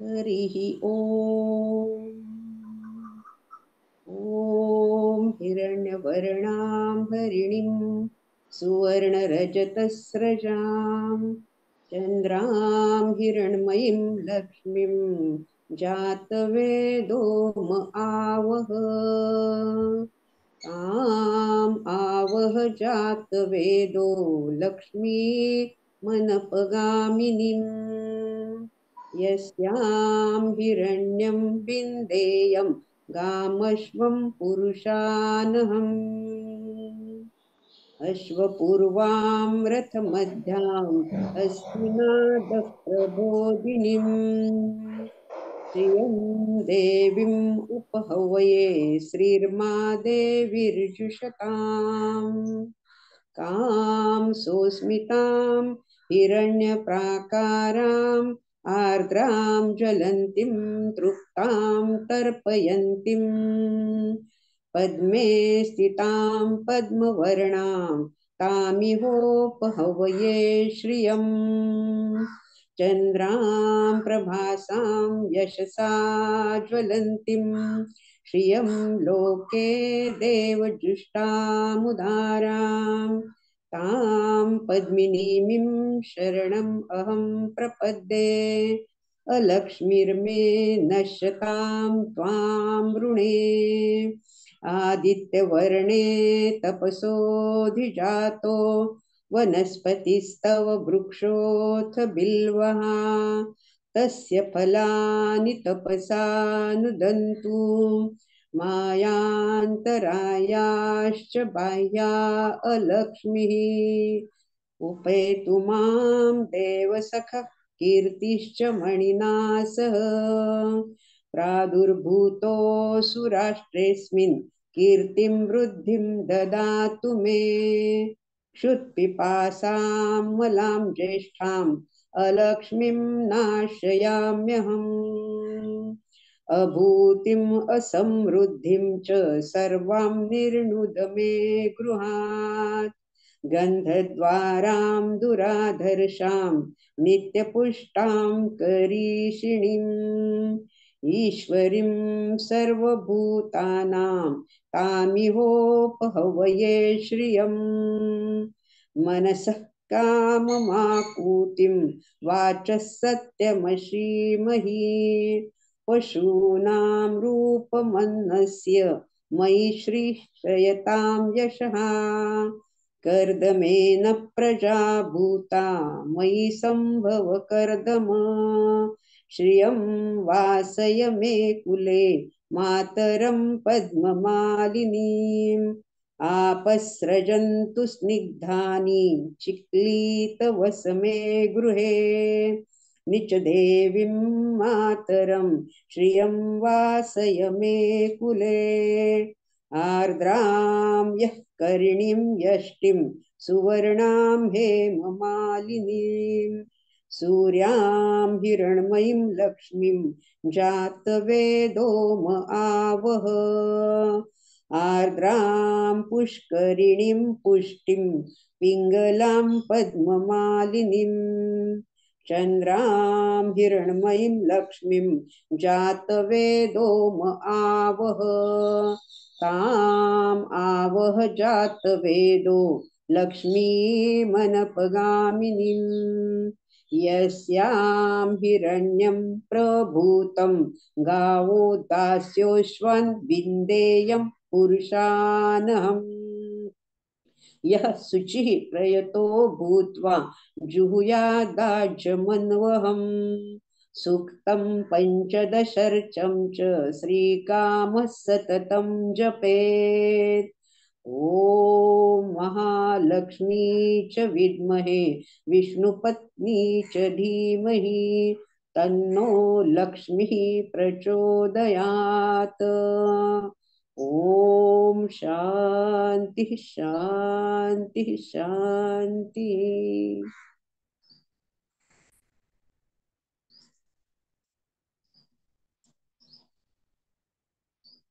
हरिः ॐ। ॐ हिरण्यवर्णां हरिणीं सुवर्णरजतस्रजां चन्द्रां हिरण्मयीं लक्ष्मीं जातवेदो म आवह। ताम् आवह जातवेदो लक्ष्मी मनपगामिनीम् यस्यां हिरण्यं बिन्देयं गामश्वं पुरुषानहम्। अश्वपूर्वां रथमध्याम् अस्मिनादः प्रबोधिनीम् श्रियं देवीम् उपहवये श्रीर्मा देवीर्जुषताम्। कां सोऽस्मितां हिरण्यप्राकाराम् आर्द्रां ज्वलन्तीं तृप्तां तर्पयन्तीं पद्मे स्थितां पद्मवर्णां तामिहोपहवये श्रियम्। चन्द्रां प्रभासां यशसा ज्वलन्तीं श्रियं लोके देवजुष्टामुदारां तां पद्मिनीमिं शरणम् अहं प्रपद्ये। अलक्ष्मीर्मे नश्यतां त्वां वृणे आदित्यवर्णे तपसोऽधिजातो वनस्पतिस्तव वृक्षोऽथ बिल्वः तस्य फलानि तपसा नुदन्तु मायान्तरायाश्च बाह्या अलक्ष्मीः उपेतु मां देवसखः कीर्तिश्च मणिना सह प्रादुर्भूतोऽसु राष्ट्रेऽस्मिन् कीर्तिं वृद्धिं ददातु मे क्षुत्पिपासां मलां ज्येष्ठाम् अलक्ष्मीं नाशयाम्यहम् अभूतिम् असमृद्धिं च सर्वां निर्णुद मे गृहात् गन्धद्वारां दुराधर्षां नित्यपुष्टां करीषिणीम् ईश्वरीं सर्वभूतानां तामिहोपहवये श्रियम् मनसः काममाकूतिं वाचः सत्यमशीमहि पशूनां रूपमन्नस्य मयि श्रीश्रयतां यशः कर्दमेन प्रजा भूता मयि सम्भव कर्दम श्रियं वासय मे कुले मातरं पद्ममालिनीम् आपस्रजन्तु स्निग्धानि चिक्लीतवसमे गृहे निच देवीं मातरं श्रियं वासय मे कुले आर्द्रां यः करिणीं यष्टिं सुवर्णां हेममालिनीं सूर्यां हिरण्मयीं लक्ष्मीं जातवेदो म आवह आर्द्रां पुष्करिणीं पुष्टिं पिङ्गलां पद्ममालिनीं चन्द्रां हिरण्मयीं लक्ष्मीं जातवेदो म आवह ताम् आवह जातवेदो लक्ष्मीमनपगामिनीं यस्यां हिरण्यं प्रभूतं गावो दास्योश्वान् विन्देयं पुरुषानहम् यः शुचिः प्रयतो भूत्वा जुहुयादाज्यमन्वहम् सूक्तं पञ्चदशर्चं च श्रीकामः सततं जपेत् ॐ महालक्ष्मी च विद्महे विष्णुपत्नी च धीमहि तन्नो लक्ष्मीः प्रचोदयात् ॐ शान्तिः शान्तिः शान्तिः।